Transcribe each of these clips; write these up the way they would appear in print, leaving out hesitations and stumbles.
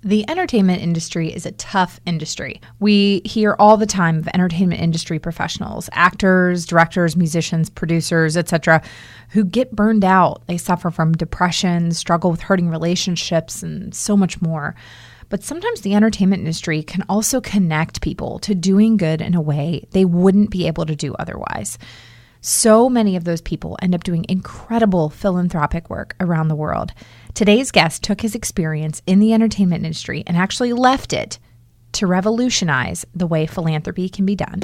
The entertainment industry is a tough industry. We hear all the time of entertainment industry professionals, actors, directors, musicians, producers, etc., who get burned out. They suffer from depression, struggle with hurting relationships, and so much more. But sometimes the entertainment industry can also connect people to doing good in a way they wouldn't be able to do otherwise. So many of those people end up doing incredible philanthropic work around the world. Today's guest took his experience in the entertainment industry and actually left it to revolutionize the way philanthropy can be done.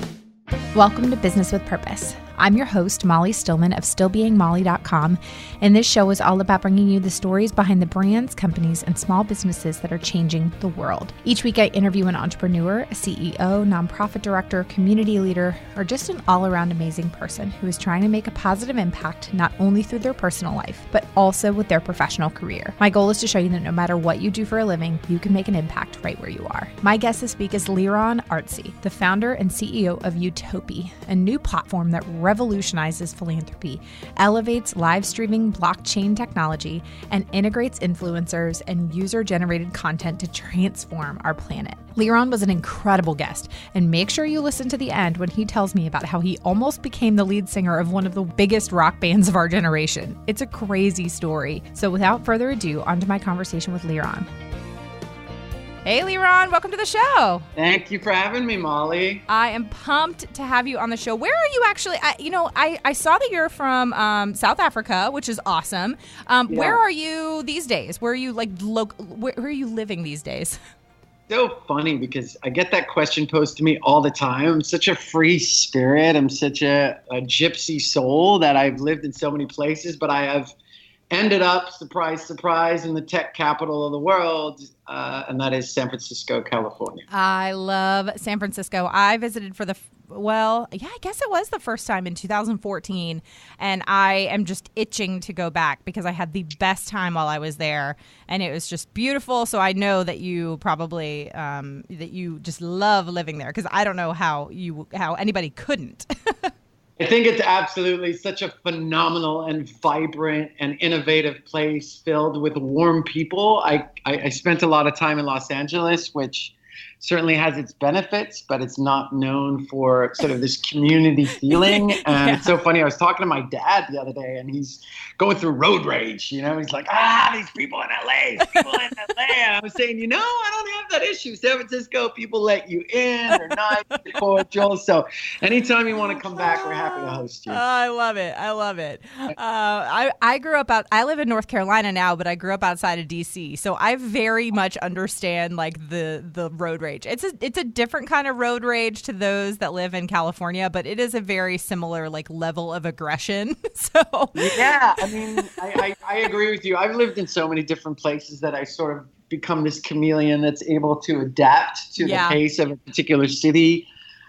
Welcome to Business with Purpose. I'm your host, Molly Stillman of stillbeingmolly.com, and this show is all about bringing you the stories behind the brands, companies, and small businesses that are changing the world. Each week I interview an entrepreneur, a CEO, nonprofit director, community leader, or just an all-around amazing person who is trying to make a positive impact not only through their personal life, but also with their professional career. My goal is to show you that no matter what you do for a living, you can make an impact right where you are. My guest this week is Liron Artzi, the founder and CEO of Utopi, a new platform that revolutionizes philanthropy, elevates live streaming blockchain technology, and integrates influencers and user-generated content to transform our planet. Liron was an incredible guest, and make sure you listen to the end when he tells me about how he almost became the lead singer of one of the biggest rock bands of our generation. It's a crazy story. So without further ado, on to my conversation with Liron. Hey, Liron, welcome to the show. Thank you for having me, Molly. I am pumped to have you on the show. Where are you actually? I saw that you're from South Africa, which is awesome. Where are you these days? Where are you where are you living these days? So funny because I get that question posed to me all the time. I'm such a free spirit. I'm such a gypsy soul that I've lived in so many places, but I have ended up, surprise, surprise, in the tech capital of the world, and that is San Francisco, California. I love San Francisco. I visited for I guess it was the first time in 2014, and I am just itching to go back because I had the best time while I was there, and it was just beautiful. So I know that you probably, that you just love living there, because I don't know how anybody couldn't. I think it's absolutely such a phenomenal and vibrant and innovative place filled with warm people. I spent a lot of time in Los Angeles, which certainly has its benefits, but it's not known for sort of this community feeling. And It's so funny. I was talking to my dad the other day, and he's going through road rage. He's like, these people in LA, And I was saying, I don't have that issue. San Francisco, people let you in. They're nice, they're cordial. So anytime you want to come back, we're happy to host you. I love it. I grew up I live in North Carolina now, but I grew up outside of DC. So I very much understand the road rage. It's a different kind of road rage to those that live in California, but it is a very similar level of aggression. So yeah, I agree with you. I've lived in so many different places that I sort of become this chameleon that's able to adapt to the pace of a particular city.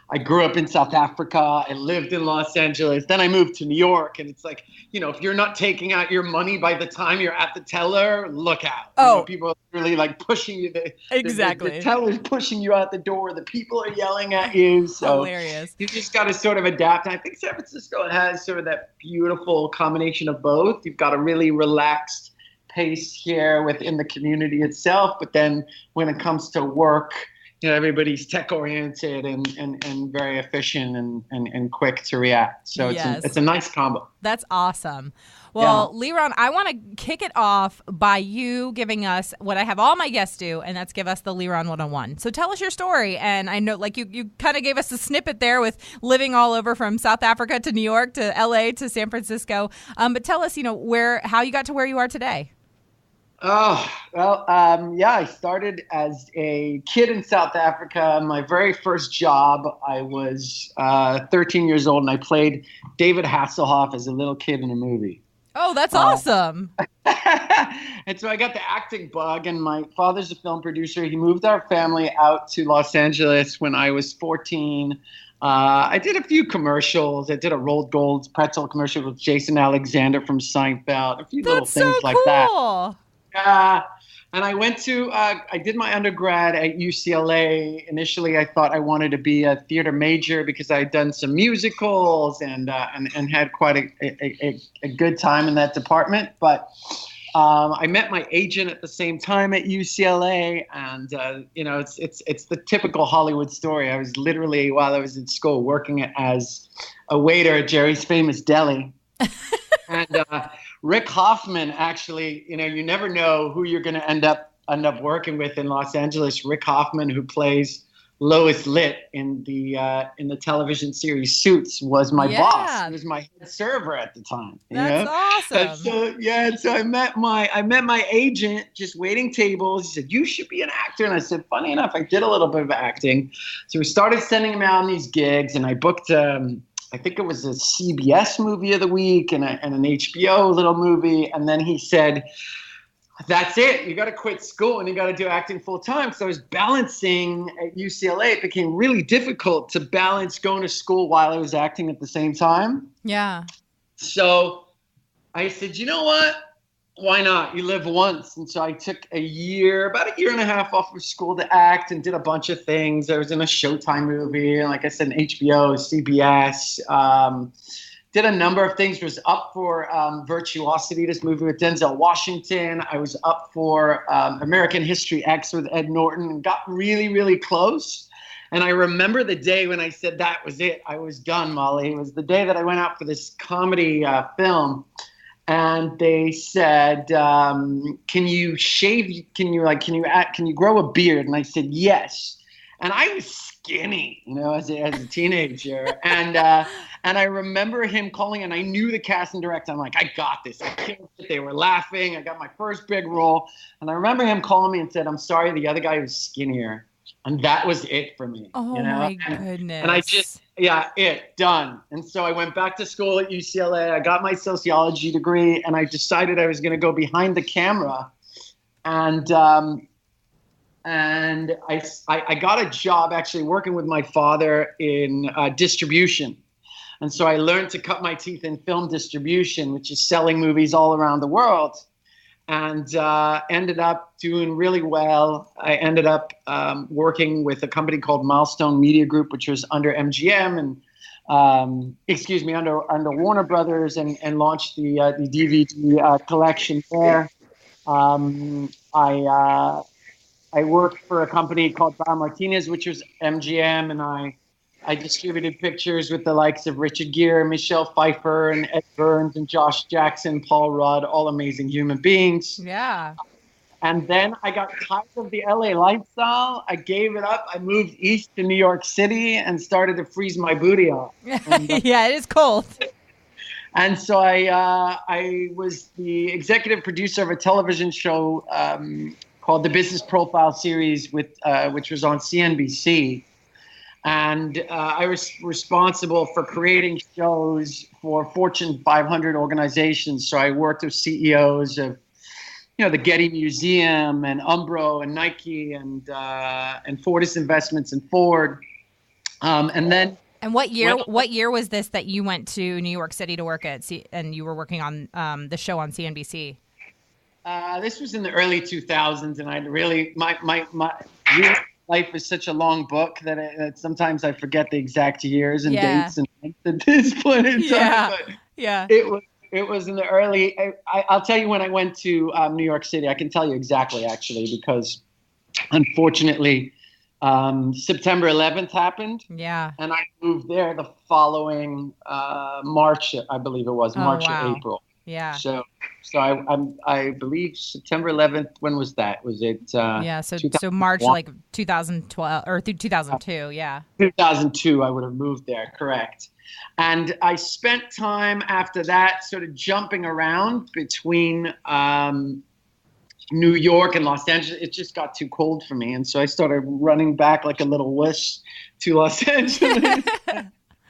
I grew up in South Africa. I lived in Los Angeles. Then I moved to New York. And it's like, if you're not taking out your money by the time you're at the teller, look out. People are really pushing you. Exactly. The teller's pushing you out the door. The people are yelling at you. So hilarious. You just got to sort of adapt. And I think San Francisco has sort of that beautiful combination of both. You've got a really relaxed pace here within the community itself. But then when it comes to work, everybody's tech oriented and very efficient and quick to react. So it's a nice combo. That's awesome. Well, Liron, I want to kick it off by you giving us what I have all my guests do, and that's give us the Liron 101. So tell us your story. And I know you kind of gave us a snippet there with living all over from South Africa to New York to LA to San Francisco. But tell us, how you got to where you are today. I started as a kid in South Africa. My very first job, I was 13 years old, and I played David Hasselhoff as a little kid in a movie. Oh, that's awesome. And so I got the acting bug, and my father's a film producer. He moved our family out to Los Angeles when I was 14. I did a few commercials. I did a rolled gold pretzel commercial with Jason Alexander from Seinfeld, a few little things like that. And I went to, I did my undergrad at UCLA. Initially, I thought I wanted to be a theater major because I had done some musicals and had quite a good time in that department. But I met my agent at the same time at UCLA, and it's the typical Hollywood story. I was literally, while I was in school, working as a waiter at Jerry's Famous Deli, and Rick Hoffman. Actually, you never know who you're going to end up working with in Los Angeles. Rick Hoffman, who plays Lois Litt in the television series Suits, was my boss. He was my head server at the time. That's awesome. And so I met my agent just waiting tables. He said, "You should be an actor." And I said, funny enough, I did a little bit of acting. So we started sending him out on these gigs, and I booked I think it was a CBS movie of the week and an HBO little movie. And then he said, "That's it. You got to quit school and you got to do acting full time." So I was balancing at UCLA. It became really difficult to balance going to school while I was acting at the same time. Yeah. So I said, "You know what? Why not? You live once." And so I took about a year and a half off of school to act and did a bunch of things. I was in a Showtime movie, and like I said, an HBO, CBS. Did a number of things. Was up for Virtuosity, this movie with Denzel Washington. I was up for American History X with Ed Norton, and got really, really close. And I remember the day when I said that was it. I was done, Molly. It was the day that I went out for this comedy film. And they said, "Can you shave? Can you grow a beard?" And I said, "Yes." And I was skinny, as a teenager. And I remember him calling, and I knew the casting director. I'm like, "I got this. I killed it." They were laughing. I got my first big role. And I remember him calling me and said, "I'm sorry, the other guy was skinnier." And that was it for me. Oh, my goodness. And I just, done. And so I went back to school at UCLA. I got my sociology degree, and I decided I was going to go behind the camera. And I got a job actually working with my father in distribution. And so I learned to cut my teeth in film distribution, which is selling movies all around the world. And ended up doing really well. I ended up working with a company called Milestone Media Group, which was under MGM and under Warner Brothers, and launched the DVD collection there. I worked for a company called Bar Martinez, which was MGM, and I distributed pictures with the likes of Richard Gere, Michelle Pfeiffer, and Ed Burns, and Josh Jackson, Paul Rudd, all amazing human beings. Yeah. And then I got tired of the LA lifestyle. I gave it up. I moved east to New York City and started to freeze my booty off. And, yeah, it is cold. And so I was the executive producer of a television show called the Business Profile Series, which was on CNBC. And I was responsible for creating shows for Fortune 500 organizations. So I worked with CEOs of, the Getty Museum and Umbro and Nike and Fortis Investments and Ford. And what year was this that you went to New York City to work and you were working on the show on CNBC? This was in the early 2000s, and I really my life is such a long book that sometimes I forget the exact years and dates and at this point in time. But it was in the early. I'll tell you when I went to New York City. I can tell you exactly, actually, because unfortunately September 11th happened. Yeah, and I moved there the following March, I believe it was or April. Yeah. So I believe September 11th. When was that? Was it? So March, like 2012 or through 2002. Yeah. 2002. I would have moved there. Correct. And I spent time after that sort of jumping around between New York and Los Angeles. It just got too cold for me, and so I started running back like a little wuss to Los Angeles.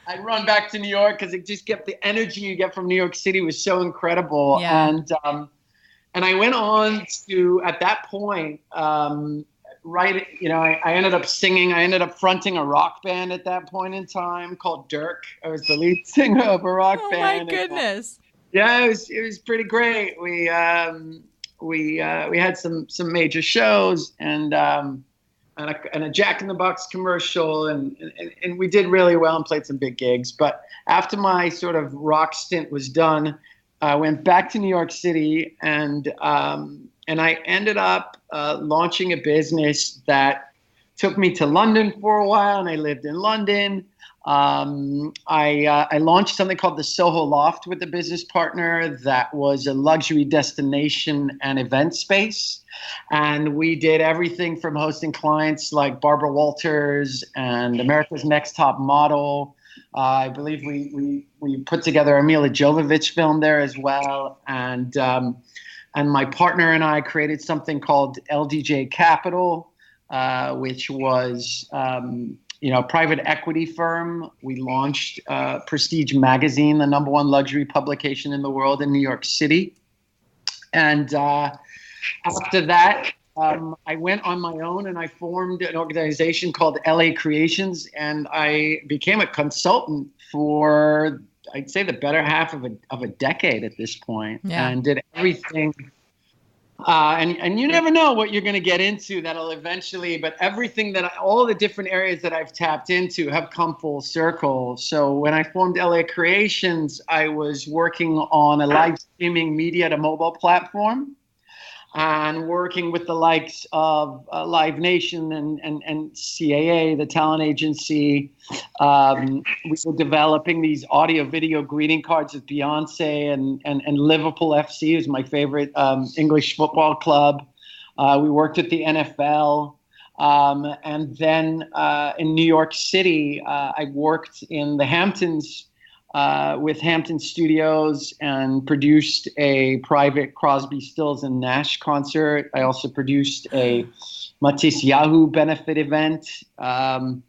I'd run back to New York because it just kept the energy you get from New York City was so incredible. Yeah. And I went on to, at that point, I ended up singing. I ended up fronting a rock band at that point in time called Dirk. I was the lead singer of a rock band. Oh my goodness! It was pretty great. We had some major shows and a Jack in the Box commercial, and we did really well and played some big gigs. But after my sort of rock stint was done, I went back to New York City, and I ended up launching a business that took me to London for a while, and I lived in London. I launched something called the Silva Loft with a business partner that was a luxury destination and event space. And we did everything from hosting clients like Barbara Walters and America's Next Top Model. I believe we put together a Mila Jovovich film there as well. And my partner and I created something called LDJ Capital, which was a private equity firm. We launched Prestige Magazine, the #1 luxury publication in the world in New York City. And after that, I went on my own and I formed an organization called LA Creations, and I became a consultant for, I'd say, the better half of a decade at this point, and did everything. And you never know what you're going to get into that'll eventually, but everything all the different areas that I've tapped into have come full circle. So when I formed LA Creations, I was working on a live streaming media to mobile platform, and working with the likes of Live Nation and CAA, the talent agency. We were developing these audio-video greeting cards with Beyonce and Liverpool FC, who's my favorite English football club. We worked with the NFL. And then in New York City, I worked in the Hamptons with Hampton Studios and produced a private Crosby, Stills and Nash concert. I also produced a Matisse Yahoo benefit event. That's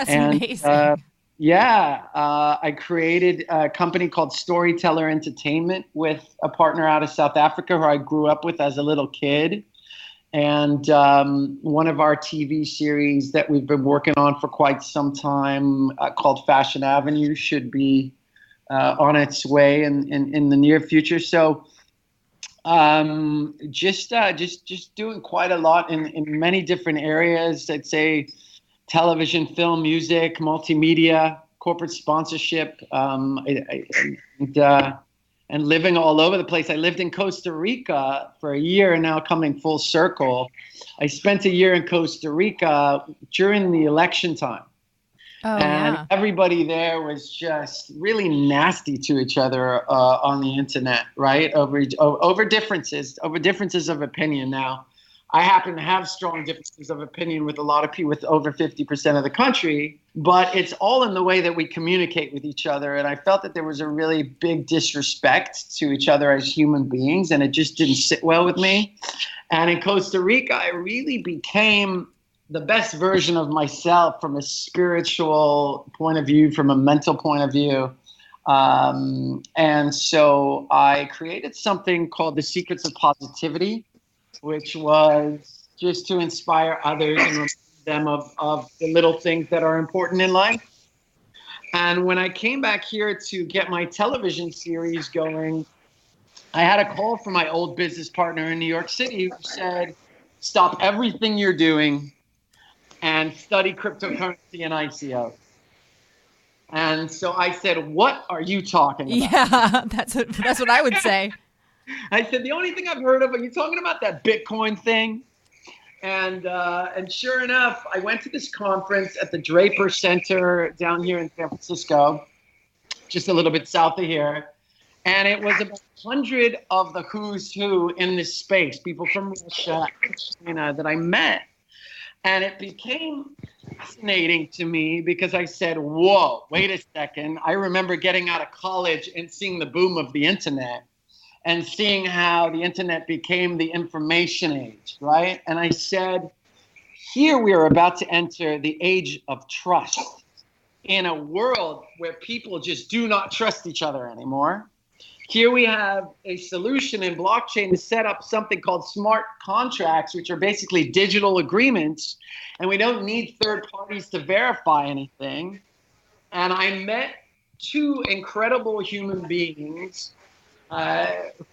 amazing. I created a company called Storyteller Entertainment with a partner out of South Africa who I grew up with as a little kid. And one of our TV series that we've been working on for quite some time called Fashion Avenue should be on its way in the near future. So just doing quite a lot in many different areas. I'd say television, film, music, multimedia, corporate sponsorship, and living all over the place. I lived in Costa Rica for a year, and now coming full circle. I spent a year in Costa Rica during the election time. Everybody there was just really nasty to each other on the internet, right? Over differences of opinion. Now, I happen to have strong differences of opinion with a lot of people, with over 50% of the country, but it's all in the way that we communicate with each other. And I felt that there was a really big disrespect to each other as human beings, and it just didn't sit well with me. And in Costa Rica, I really became the best version of myself from a spiritual point of view, from a mental point of view. And so I created something called The Secrets of Positivity, which was just to inspire others and remind them of the little things that are important in life. And when I came back here to get my television series going, I had a call from my old business partner in New York City who said, stop everything you're doing and study cryptocurrency and ICO. And so I said, what are you talking about? Yeah, that's what I would say. I said, the only thing I've heard of, are you talking about that Bitcoin thing? And sure enough, I went to this conference at the Draper Center down here in San Francisco, just a little bit south of here. And it was about 100 of the who's who in this space, people from Russia, China, that I met. And it became fascinating to me because I said, whoa, wait a second. I remember getting out of college and seeing the boom of the internet and seeing how the internet became the information age, right? And I said, here we are about to enter the age of trust in a world where people just do not trust each other anymore. Here we have a solution in blockchain to set up something called smart contracts, which are basically digital agreements, and we don't need third parties to verify anything. And I met two incredible human beings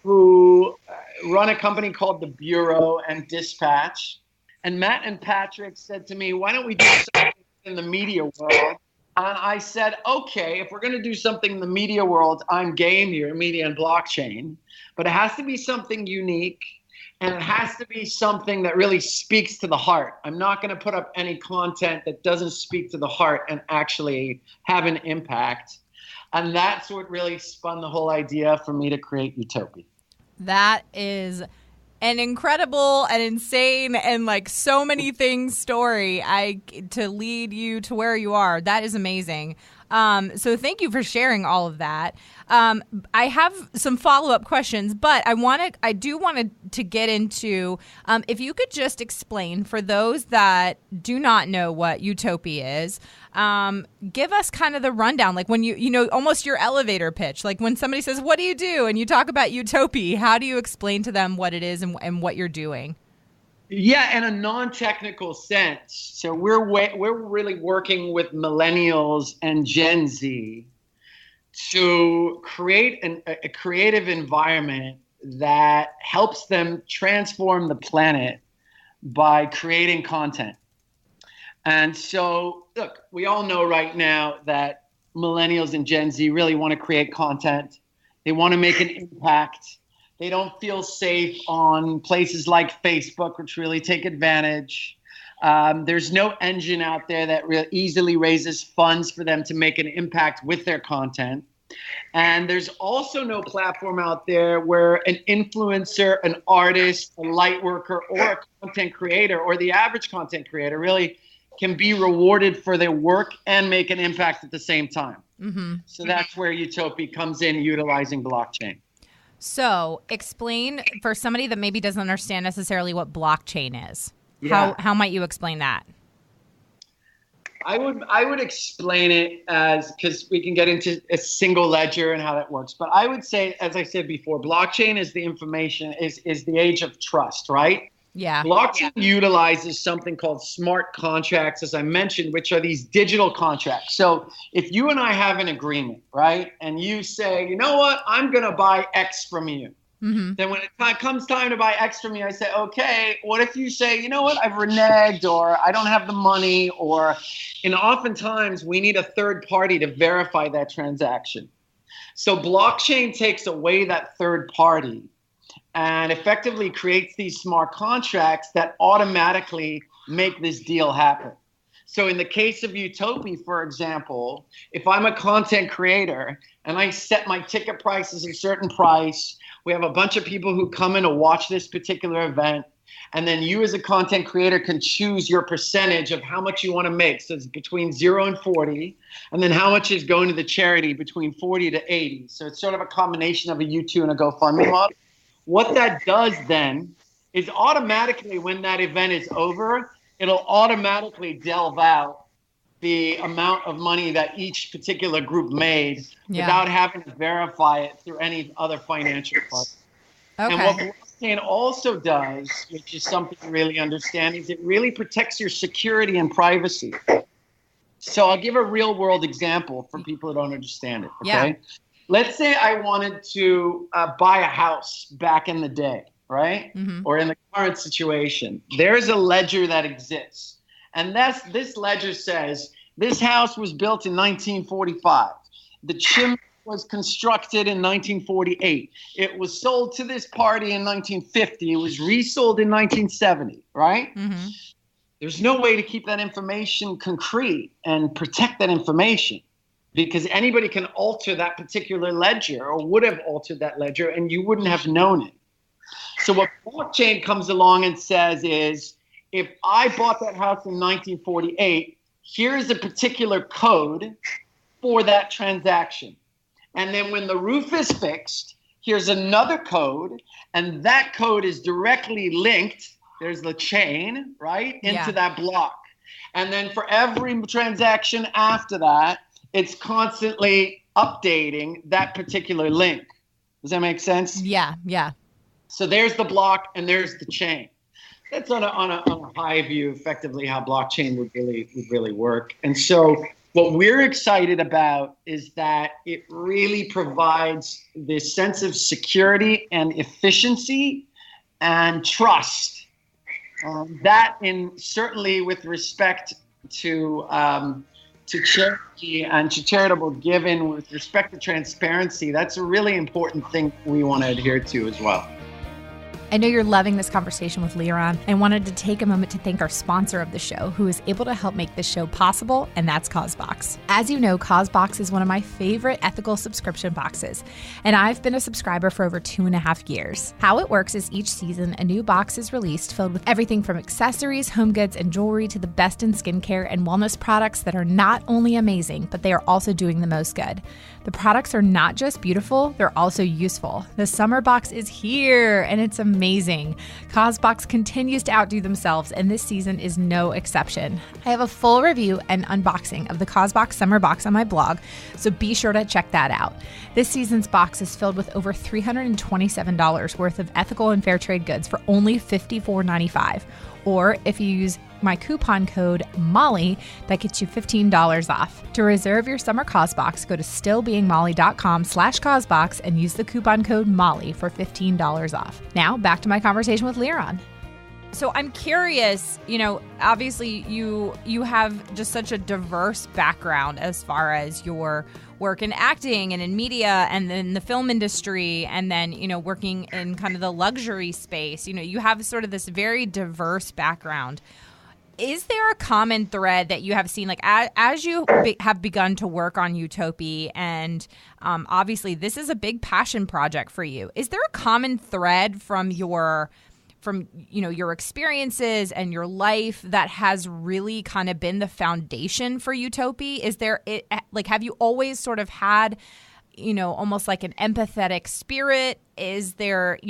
who run a company called The Bureau and Dispatch. And Matt and Patrick said to me, why don't we do something in the media world And I said, okay, if we're going to do something in the media world, I'm game here, media and blockchain. But it has to be something unique, and it has to be something that really speaks to the heart. I'm not going to put up any content that doesn't speak to the heart and actually have an impact. And that's what really spun the whole idea for me to create Utopi. That is an incredible and insane and like so many things story to lead you to where you are. That is amazing. So thank you for sharing all of that. I have some follow-up questions, but I do want to get into, if you could just explain for those that do not know what Utopi is, give us kind of the rundown, like when you know, almost your elevator pitch, like when somebody says, what do you do? And you talk about Utopi, how do you explain to them what it is and what you're doing? Yeah, in a non-technical sense. So we're really working with millennials and Gen Z to create a creative environment that helps them transform the planet by creating content. And so, look, we all know right now that millennials and Gen Z really want to create content. They want to make an impact. They don't feel safe on places like Facebook, which really take advantage. There's no engine out there that easily raises funds for them to make an impact with their content. And there's also no platform out there where an influencer, an artist, a light worker, or a content creator, or the average content creator really can be rewarded for their work and make an impact at the same time. Mm-hmm. So that's where Utopi comes in, utilizing blockchain. So explain for somebody that maybe doesn't understand necessarily what blockchain is. Yeah. How might you explain that? I would explain it as, because we can get into a single ledger and how that works. But I would say, as I said before, blockchain is the information, is the age of trust, right? Yeah. Blockchain utilizes something called smart contracts, as I mentioned, which are these digital contracts. So if you and I have an agreement, right, and you say, you know what, I'm going to buy X from you. Mm-hmm. Then when it comes time to buy X from you, I say, okay, what if you say, you know what, I've reneged, or I don't have the money, and oftentimes we need a third party to verify that transaction. So blockchain takes away that third party and effectively creates these smart contracts that automatically make this deal happen. So in the case of Utopi, for example, if I'm a content creator and I set my ticket prices a certain price, we have a bunch of people who come in to watch this particular event, and then you as a content creator can choose your percentage of how much you want to make. So it's between 0 and 40, and then how much is going to the charity between 40 to 80. So it's sort of a combination of a U2 and a GoFundMe model. What that does then is automatically, when that event is over, it'll automatically delve out the amount of money that each particular group made without having to verify it through any other financial part. Okay. And what blockchain also does, which is something to really understand, is it really protects your security and privacy. So I'll give a real world example for people who don't understand it. Okay. Yeah. Let's say I wanted to buy a house back in the day, right? Mm-hmm. Or in the current situation. There's a ledger that exists. And this ledger says, this house was built in 1945. The chimney was constructed in 1948. It was sold to this party in 1950. It was resold in 1970, right? Mm-hmm. There's no way to keep that information concrete and protect that information, because anybody can alter that particular ledger, or would have altered that ledger, and you wouldn't have known it. So what blockchain comes along and says is, if I bought that house in 1948, here's a particular code for that transaction. And then when the roof is fixed, here's another code, and that code is directly linked, there's the chain, right, into that block. And then for every transaction after that, it's constantly updating that particular link. Does that make sense? Yeah, yeah. So there's the block and there's the chain. That's on a high view, effectively, how blockchain would really work. And so what we're excited about is that it really provides this sense of security and efficiency and trust. That, in certainly with respect to to charity and to charitable giving with respect to transparency, that's a really important thing we want to adhere to as well. I know you're loving this conversation with Liron. I wanted to take a moment to thank our sponsor of the show, who is able to help make this show possible, and that's CauseBox. As you know, CauseBox is one of my favorite ethical subscription boxes, and I've been a subscriber for over 2.5 years. How it works is each season, a new box is released filled with everything from accessories, home goods, and jewelry to the best in skincare and wellness products that are not only amazing, but they are also doing the most good. The products are not just beautiful, they're also useful. The summer box is here, and it's amazing. CauseBox continues to outdo themselves, and this season is no exception. I have a full review and unboxing of the CauseBox summer box on my blog, so be sure to check that out. This season's box is filled with over $327 worth of ethical and fair trade goods for only $54.95. Or if you use my coupon code MOLLY, that gets you $15 off. To reserve your summer CauseBox, go to stillbeingmolly.com/CauseBox and use the coupon code MOLLY for $15 off. Now, back to my conversation with Liron. So I'm curious, obviously you have just such a diverse background as far as your work in acting and in media and then the film industry and then, working in kind of the luxury space. You have sort of this very diverse background. Is there a common thread that you have seen, like as you have begun to work on Utopi, and obviously this is a big passion project for you? Is there a common thread from your experiences and your life that has really kind of been the foundation for Utopi? Have you always sort of had, almost like an empathetic spirit? Is there,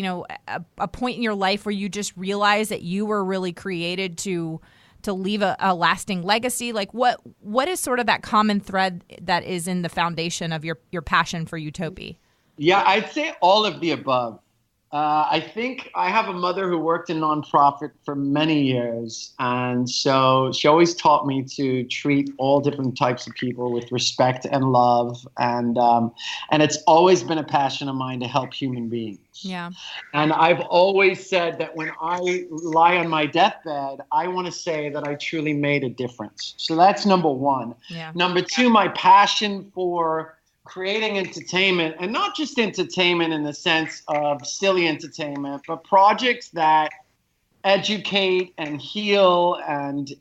a point in your life where you just realized that you were really created to leave a lasting legacy? Like what is sort of that common thread that is in the foundation of your passion for Utopi? Yeah, I'd say all of the above. I think I have a mother who worked in nonprofit for many years, and so she always taught me to treat all different types of people with respect and love, and it's always been a passion of mine to help human beings. Yeah. And I've always said that when I lie on my deathbed, I want to say that I truly made a difference. So that's number one. Yeah. Number two, my passion for creating entertainment, and not just entertainment in the sense of silly entertainment, but projects that educate and heal and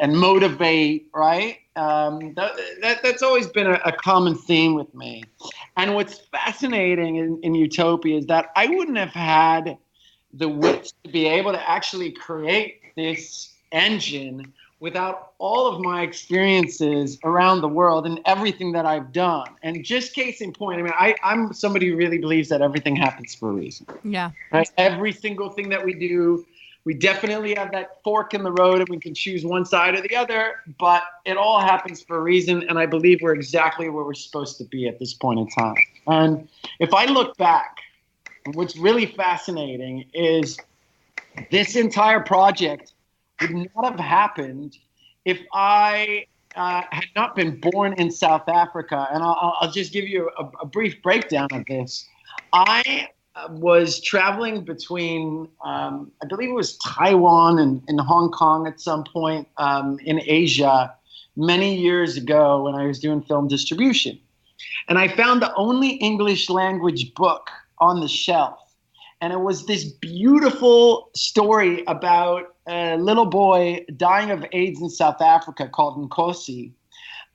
motivate, right? That's always been a common theme with me. And what's fascinating in Utopia is that I wouldn't have had the wits to be able to actually create this engine without all of my experiences around the world and everything that I've done. And just case in point, I'm somebody who really believes that everything happens for a reason. Yeah. Right? Every single thing that we do, we definitely have that fork in the road and we can choose one side or the other, but it all happens for a reason. And I believe we're exactly where we're supposed to be at this point in time. And if I look back, what's really fascinating is this entire project would not have happened if I had not been born in South Africa. And I'll just give you a brief breakdown of this. I was traveling between, I believe it was Taiwan and Hong Kong at some point in Asia many years ago when I was doing film distribution. And I found the only English language book on the shelf. And it was this beautiful story about a little boy dying of AIDS in South Africa called Nkosi.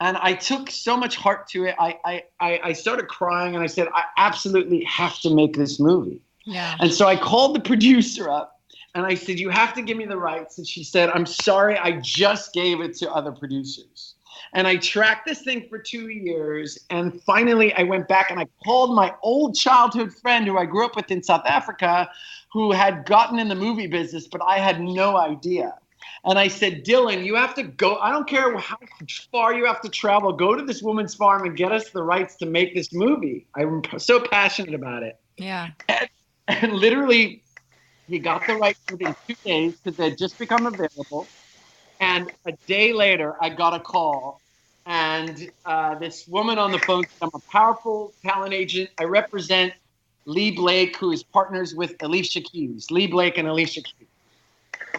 And I took so much heart to it. I started crying and I said, I absolutely have to make this movie. Yeah. And so I called the producer up and I said, you have to give me the rights. And she said, I'm sorry, I just gave it to other producers. And I tracked this thing for 2 years. And finally, I went back and I called my old childhood friend who I grew up with in South Africa, who had gotten in the movie business, but I had no idea. And I said, Dylan, you have to go. I don't care how far you have to travel. Go to this woman's farm and get us the rights to make this movie. I'm so passionate about it. Yeah. And literally, he got the rights within 2 days because they had just become available. And a day later, I got a call, and this woman on the phone said, I'm a powerful talent agent. I represent Lee Blake, who is partners with Alicia Keys. Lee Blake and Alicia Keys.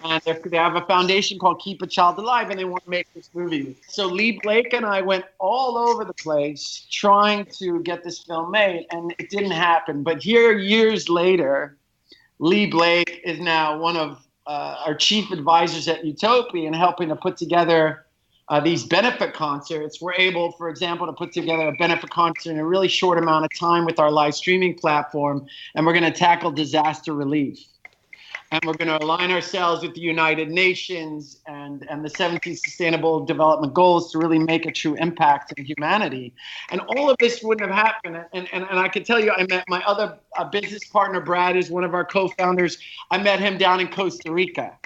And they have a foundation called Keep a Child Alive, and they want to make this movie. So Lee Blake and I went all over the place trying to get this film made, and it didn't happen. But here, years later, Lee Blake is now one of our chief advisors at Utopi and helping to put together these benefit concerts. We're able, for example, to put together a benefit concert in a really short amount of time with our live streaming platform, and we're going to tackle disaster relief. And we're going to align ourselves with the United Nations and the 17 Sustainable Development Goals to really make a true impact in humanity. And all of this wouldn't have happened. And I can tell you, I met my other business partner, Brad, is one of our co-founders. I met him down in Costa Rica.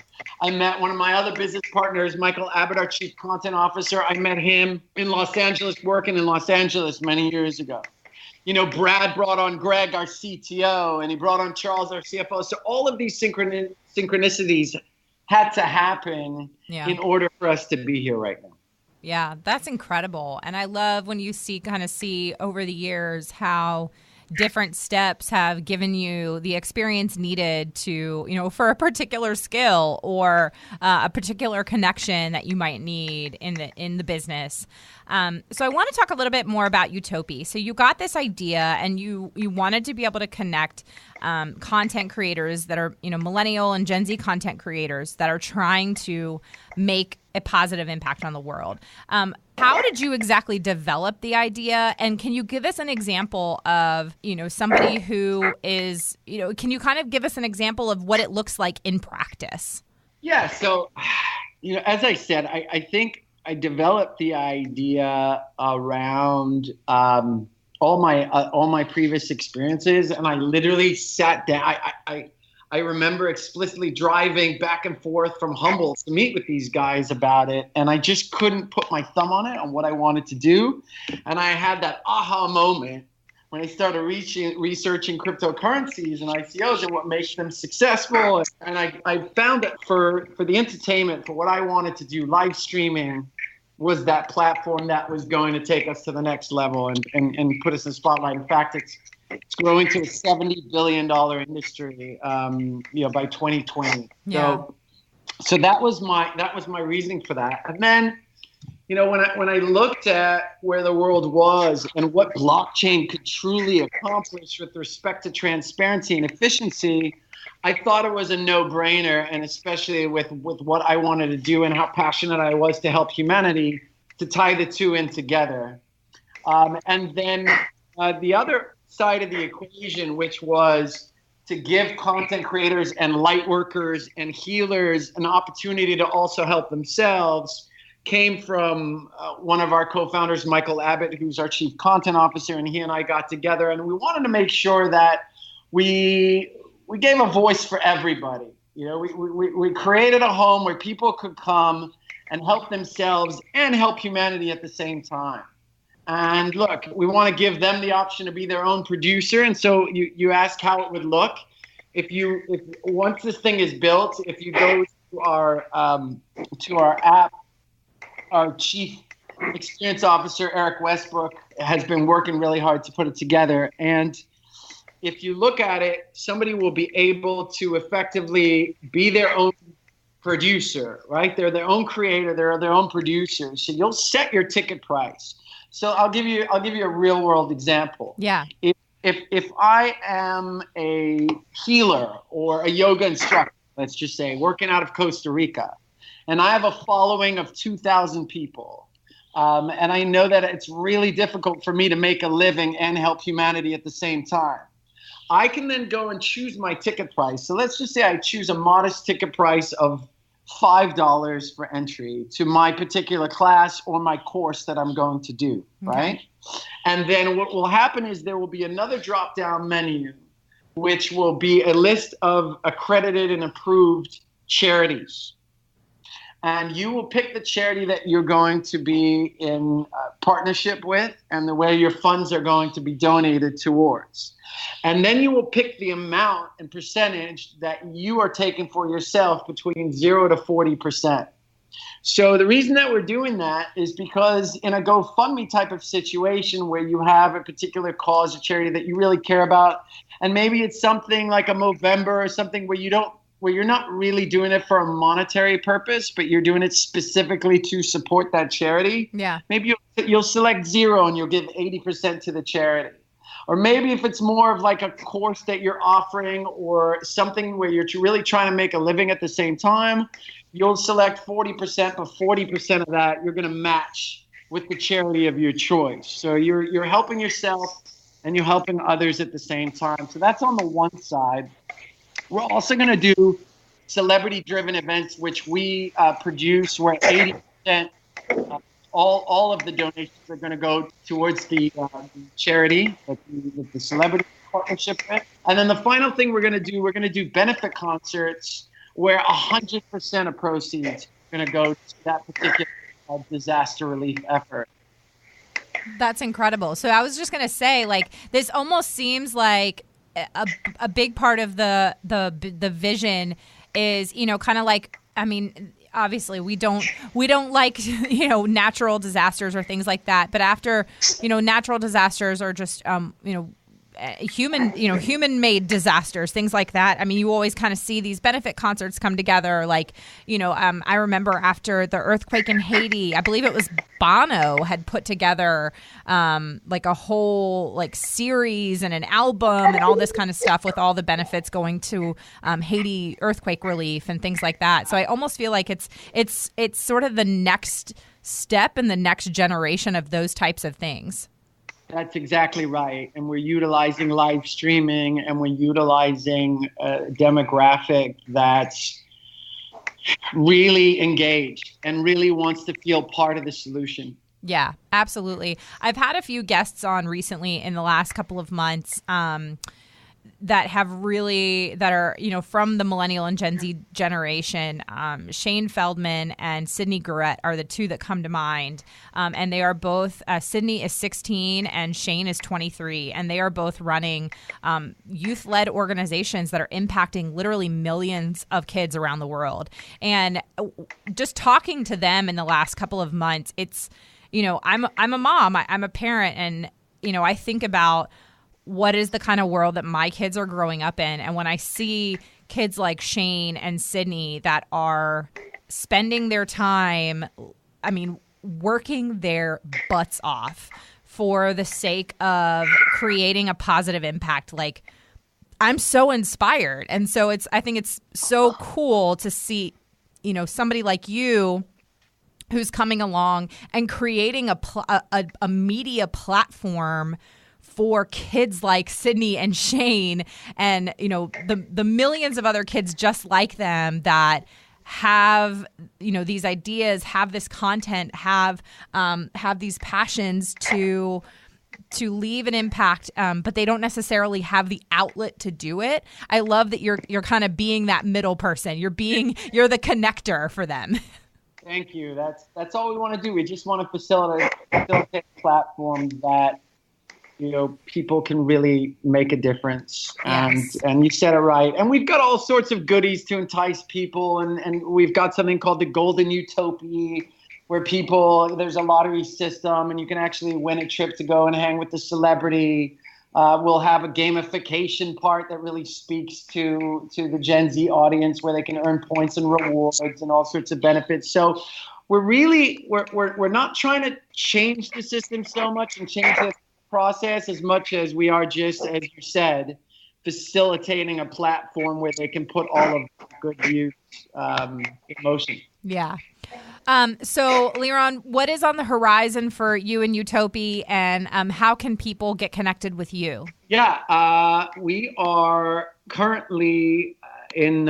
I met one of my other business partners, Michael Abbott, our Chief Content Officer. I met him in Los Angeles, working in Los Angeles many years ago. You know, Brad brought on Greg, our CTO, and he brought on Charles, our CFO. So all of these synchronicities had to happen in order for us to be here right now. Yeah, that's incredible. And I love when you see over the years how different steps have given you the experience needed to, for a particular skill or a particular connection that you might need in the business. So I want to talk a little bit more about Utopi. So you got this idea and you wanted to be able to connect content creators that are, millennial and Gen Z content creators that are trying to make a positive impact on the world. How did you exactly develop the idea? And can you give us an example of, somebody who is, can you kind of give us an example of what it looks like in practice? Yeah. So, as I said, I think I developed the idea around all my previous experiences, and I literally sat down. I remember explicitly driving back and forth from Humboldt to meet with these guys about it, and I just couldn't put my thumb on it, on what I wanted to do. And I had that aha moment when I started researching cryptocurrencies and ICOs and what makes them successful. And I found that for the entertainment, for what I wanted to do, live streaming was that platform that was going to take us to the next level and put us in the spotlight. In fact, it's growing to a $70 billion industry, by 2020. Yeah. So that was my reasoning for that. And then, when I looked at where the world was and what blockchain could truly accomplish with respect to transparency and efficiency, I thought it was a no-brainer, and especially with what I wanted to do and how passionate I was to help humanity, to tie the two in together. And then the other side of the equation, which was to give content creators and light workers and healers an opportunity to also help themselves, came from one of our co-founders, Michael Abbott, who's our Chief Content Officer, and he and I got together, and we wanted to make sure that we gave a voice for everybody. We created a home where people could come and help themselves and help humanity at the same time. And look, we want to give them the option to be their own producer. And so you ask how it would look. If once this thing is built, if you go to our app, our Chief Experience Officer, Eric Westbrook, has been working really hard to put it together. And if you look at it, somebody will be able to effectively be their own producer, right? They're their own creator. They're their own producer. So you'll set your ticket price. So I'll give you a real world example. Yeah. If I am a healer or a yoga instructor, let's just say, working out of Costa Rica, and I have a following of 2,000 people, and I know that it's really difficult for me to make a living and help humanity at the same time, I can then go and choose my ticket price. So let's just say I choose a modest ticket price of $5 for entry to my particular class or my course that I'm going to do, right? And then what will happen is there will be another drop-down menu, which will be a list of accredited and approved charities. And you will pick the charity that you're going to be in partnership with and the way your funds are going to be donated towards. And then you will pick the amount and percentage that you are taking for yourself between 0 to 40%. So the reason that we're doing that is because in a GoFundMe type of situation where you have a particular cause or charity that you really care about, and maybe it's something like a Movember or something where you don't where you're not really doing it for a monetary purpose, but you're doing it specifically to support that charity. Yeah. Maybe you'll select 0 and you'll give 80% to the charity. Or maybe if it's more of like a course that you're offering or something where you're really trying to make a living at the same time, you'll select 40%, but 40% of that you're going to match with the charity of your choice. So you're helping yourself and you're helping others at the same time. So that's on the one side. We're also going to do celebrity-driven events, which we produce, where 80%, all of the donations are going to go towards the charity that the celebrity partnership with. And then the final thing we're going to do benefit concerts where 100% of proceeds are going to go to that particular disaster relief effort. That's incredible. So I was just going to say, like, this almost seems like a big part of the vision is, you know, kind of like, I mean, obviously we don't like, you know, natural disasters or things like that. But after, you know, natural disasters or just, you know, human-made disasters, things like that. I mean, you always kind of see these benefit concerts come together. Like, you know, I remember after the earthquake in Haiti, I believe it was Bono had put together like a whole like series and an album and all this kind of stuff with all the benefits going to Haiti earthquake relief and things like that. So I almost feel like it's sort of the next step in the next generation of those types of things. That's exactly right. And we're utilizing live streaming and we're utilizing a demographic that's really engaged and really wants to feel part of the solution. Yeah, absolutely. I've had a few guests on recently in the last couple of months that are, you know, from the millennial and Gen Z generation. Shane Feldman and Sidney Guerette are the two that come to mind. And they are both, Sidney is 16 and Shane is 23. And they are both running youth-led organizations that are impacting literally millions of kids around the world. And just talking to them in the last couple of months, it's, you know, I'm a mom, I'm a parent, and, you know, I think about what is the kind of world that my kids are growing up in. And when I see kids like Shane and Sidney that are spending their time, I mean, working their butts off for the sake of creating a positive impact, like, I'm so inspired. And so I think it's so cool to see, you know, somebody like you who's coming along and creating a media platform for kids like Sidney and Shane and, you know, the millions of other kids just like them that have, you know, these ideas, have this content, have these passions to leave an impact, but they don't necessarily have the outlet to do it. I love that you're kind of being that middle person. You're the connector for them. Thank you. That's all we want to do. We just want to facilitate a platform that, you know, people can really make a difference. Yes. And you said it right. And we've got all sorts of goodies to entice people. And we've got something called the Golden Utopi, where there's a lottery system and you can actually win a trip to go and hang with the celebrity. We'll have a gamification part that really speaks to the Gen Z audience, where they can earn points and rewards and all sorts of benefits. So we're not trying to change the system so much and change the process as much as we are, just as you said, facilitating a platform where they can put all of good views in motion. Yeah. So, Liron, what is on the horizon for you and Utopi, and how can people get connected with you? Yeah, we are currently in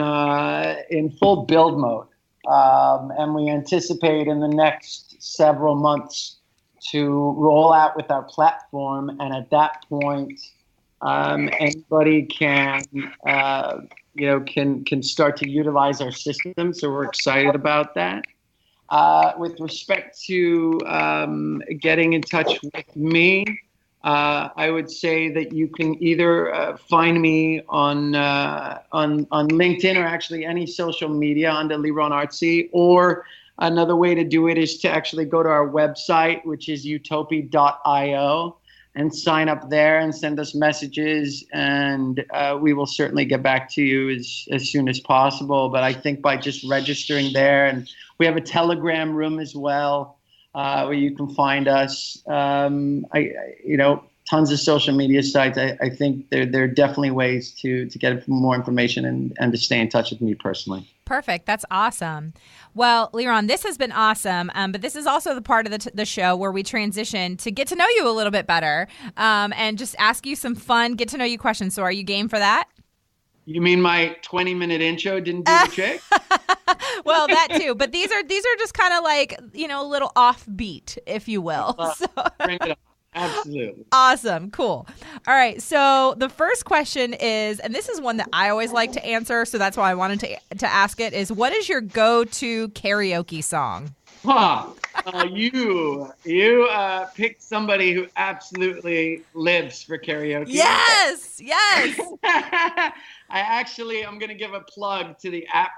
full build mode, and we anticipate in the next several months to roll out with our platform. And at that point, anybody can start to utilize our system. So we're excited about that. With respect to getting in touch with me, I would say that you can either find me on LinkedIn, or actually any social media, under Liron Artzi, or another way to do it is to actually go to our website, which is utopi.io, and sign up there and send us messages, and we will certainly get back to you as soon as possible. But I think by just registering there, and we have a Telegram room as well where you can find us. Tons of social media sites. I think there are definitely ways to get more information and to stay in touch with me personally. Perfect. That's awesome. Well, Liron, this has been awesome, but this is also the part of the show where we transition to get to know you a little bit better and just ask you some fun get-to-know-you questions. So are you game for that? You mean my 20-minute intro didn't do the trick? Well, that too. But these are just kind of like, a little offbeat, if you will. Bring it up. Absolutely. Awesome. Cool. All right. So the first question is, and this is one that I always like to answer, so that's why I wanted to ask it, is what is your go-to karaoke song? You picked somebody who absolutely lives for karaoke. Yes. I'm going to give a plug to the app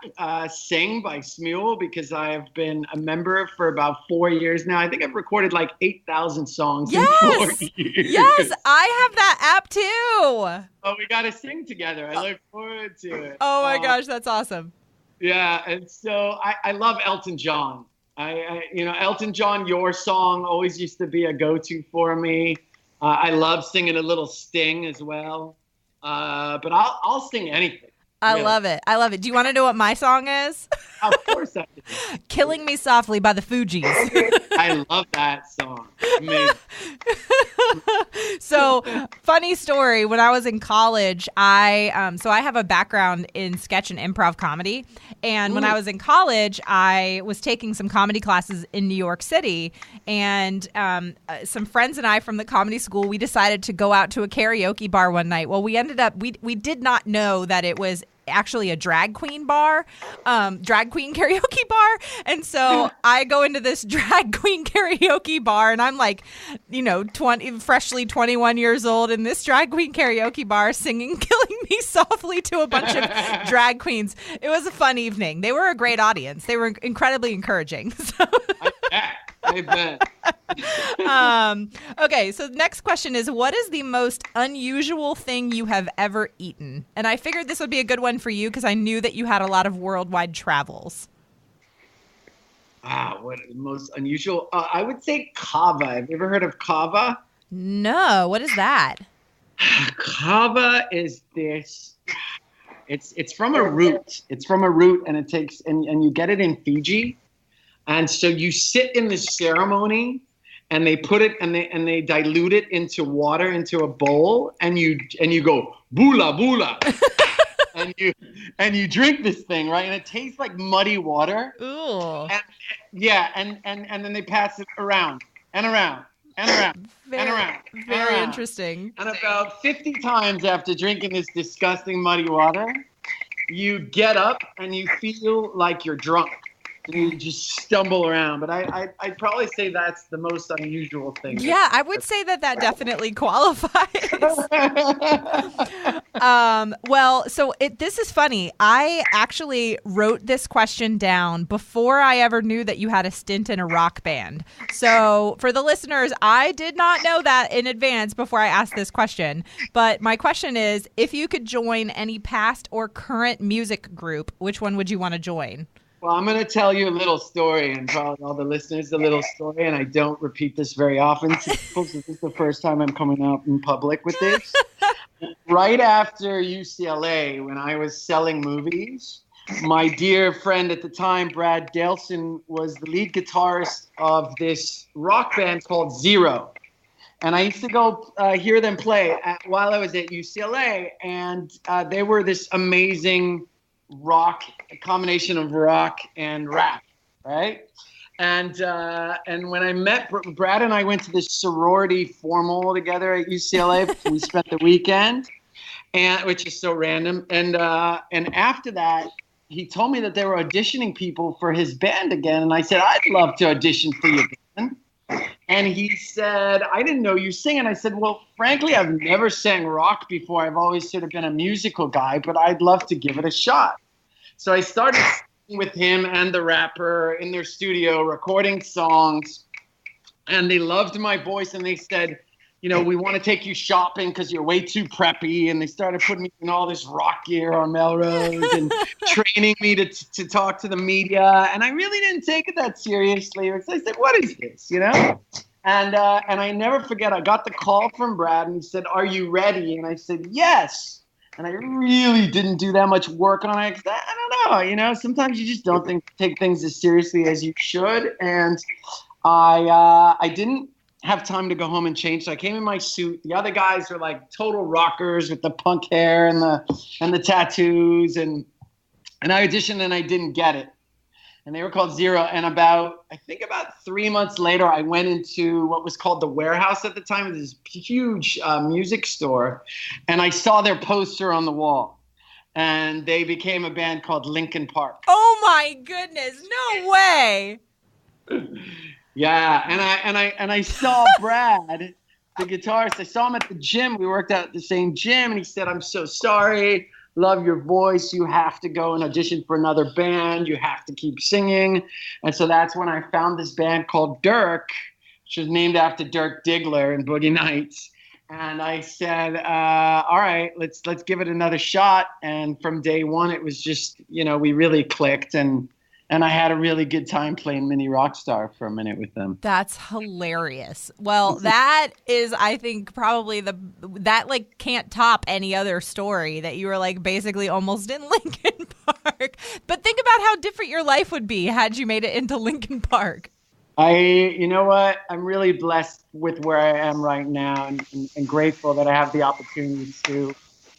Sing by Smule, because I have been a member for about 4 years now. I think I've recorded like 8,000 songs in 4 years. Yes, I have that app too. Oh, we got to sing together. I look forward to it. Oh my gosh, that's awesome. Yeah, and so I love Elton John. Elton John, Your Song always used to be a go-to for me. I love singing a little Sting as well. But I'll sing anything. I love it. Do you want to know what my song is? Of course I do. Killing Me Softly by the Fugees. I love that song. Amazing. So, funny story. When I was in college, I have a background in sketch and improv comedy. And when I was in college, I was taking some comedy classes in New York City. And some friends and I from the comedy school, we decided to go out to a karaoke bar one night. Well, we ended up, we did not know that it was actually a drag queen karaoke bar. And so I go into this drag queen karaoke bar, and I'm like, freshly 21 years old in this drag queen karaoke bar singing Killing Me Softly to a bunch of drag queens. It was a fun evening. They were a great audience. They were incredibly encouraging. So. I bet. Okay, so the next question is, what is the most unusual thing you have ever eaten? And I figured this would be a good one for you because I knew that you had a lot of worldwide travels. What is the most unusual? I would say kava. Have you ever heard of kava? No. What is that? Kava is this. It's from a root. It's from a root, and it takes and you get it in Fiji. And so you sit in this ceremony, and they put it and they dilute it into water into a bowl, and you go bula bula, and you drink this thing, right? And it tastes like muddy water. Ooh. And then they pass it around and around and around and around. Very interesting. And about 50 times after drinking this disgusting muddy water, you get up and you feel like you're drunk. You just stumble around, but I'd probably say that's the most unusual thing. Yeah, I would say that definitely qualifies. This is funny. I actually wrote this question down before I ever knew that you had a stint in a rock band. So for the listeners, I did not know that in advance before I asked this question. But my question is, if you could join any past or current music group, which one would you want to join? Well, I'm going to tell you a little story, and probably all the listeners a little story, and I don't repeat this very often. So this is the first time I'm coming out in public with this. Right after UCLA, when I was selling movies, my dear friend at the time, Brad Delson, was the lead guitarist of this rock band called Zero. And I used to go hear them play while I was at UCLA, and they were this amazing rock, a combination of rock and rap, right? And when I met Brad and I went to this sorority formal together at UCLA. We spent the weekend, which is so random. And after that, he told me that they were auditioning people for his band again. And I said, I'd love to audition for your band. And he said, I didn't know you sing. And I said, well, frankly, I've never sang rock before. I've always sort of been a musical guy, but I'd love to give it a shot. So I started singing with him and the rapper in their studio, recording songs. And they loved my voice. And they said, we want to take you shopping because you're way too preppy. And they started putting me in all this rock gear on Melrose and training me to talk to the media. And I really didn't take it that seriously. I said, what is this, And I never forget, I got the call from Brad and he said, are you ready? And I said, yes. And I really didn't do that much work on it. I don't know, sometimes you just don't take things as seriously as you should. And I didn't have time to go home and change. So I came in my suit. The other guys are like total rockers with the punk hair and the tattoos. And I auditioned and I didn't get it. And they were called Zero. And about 3 months later, I went into what was called the Warehouse at the time. It was this huge music store. And I saw their poster on the wall. And they became a band called Linkin Park. Oh my goodness. No way. Yeah. And I saw Brad, the guitarist. I saw him at the gym. We worked out at the same gym. And he said, I'm so sorry. Love your voice. You have to go and audition for another band. You have to keep singing. And so that's when I found this band called Dirk, which was named after Dirk Diggler in Boogie Nights. And I said, all right, let's give it another shot. And from day one, it was just, we really clicked. And I had a really good time playing Mini Rockstar for a minute with them. That's hilarious. Well, that is, I think, probably that can't top any other story that you were basically almost in Linkin Park. But think about how different your life would be had you made it into Linkin Park. You know what? I'm really blessed with where I am right now and grateful that I have the opportunity to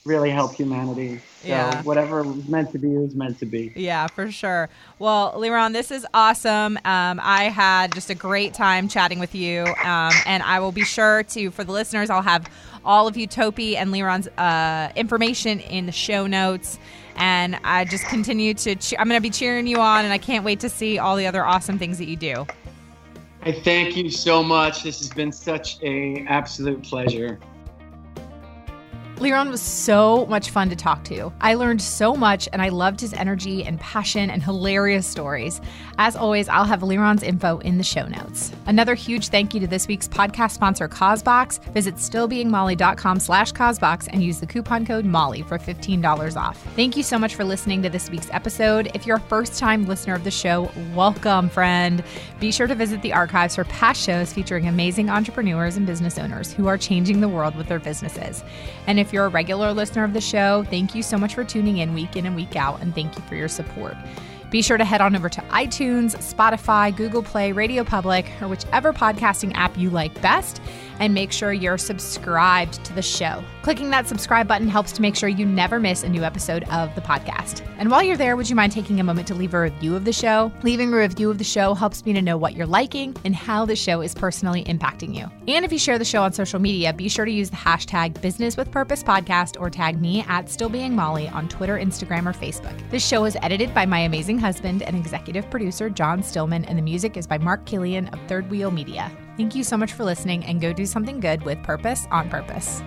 really help humanity. So whatever was meant to be was meant to be. Yeah, for sure. Well, Liron, this is awesome. I had just a great time chatting with you. And I will be sure to, for the listeners, I'll have all of Utopi and Liron's information in the show notes. And I just continue to, I'm going to be cheering you on, and I can't wait to see all the other awesome things that you do. I thank you so much. This has been such an absolute pleasure. Liron was so much fun to talk to. I learned so much, and I loved his energy and passion and hilarious stories. As always, I'll have Liron's info in the show notes. Another huge thank you to this week's podcast sponsor, Causebox. Visit stillbeingmolly.com/Causebox and use the coupon code MOLLY for $15 off. Thank you so much for listening to this week's episode. If you're a first-time listener of the show, welcome, friend. Be sure to visit the archives for past shows featuring amazing entrepreneurs and business owners who are changing the world with their businesses. And if you're a regular listener of the show, thank you so much for tuning in and week out, and thank you for your support. Be sure to head on over to iTunes, Spotify, Google Play, Radio Public, or whichever podcasting app you like best, and make sure you're subscribed to the show. Clicking that subscribe button helps to make sure you never miss a new episode of the podcast. And while you're there, would you mind taking a moment to leave a review of the show? Leaving a review of the show helps me to know what you're liking and how the show is personally impacting you. And if you share the show on social media, be sure to use the hashtag BusinessWithPurposePodcast or tag me at StillBeingMolly on Twitter, Instagram, or Facebook. This show is edited by my amazing husband and executive producer, John Stillman, and the music is by Mark Killian of Third Wheel Media. Thank you so much for listening, and go do something good with purpose on purpose.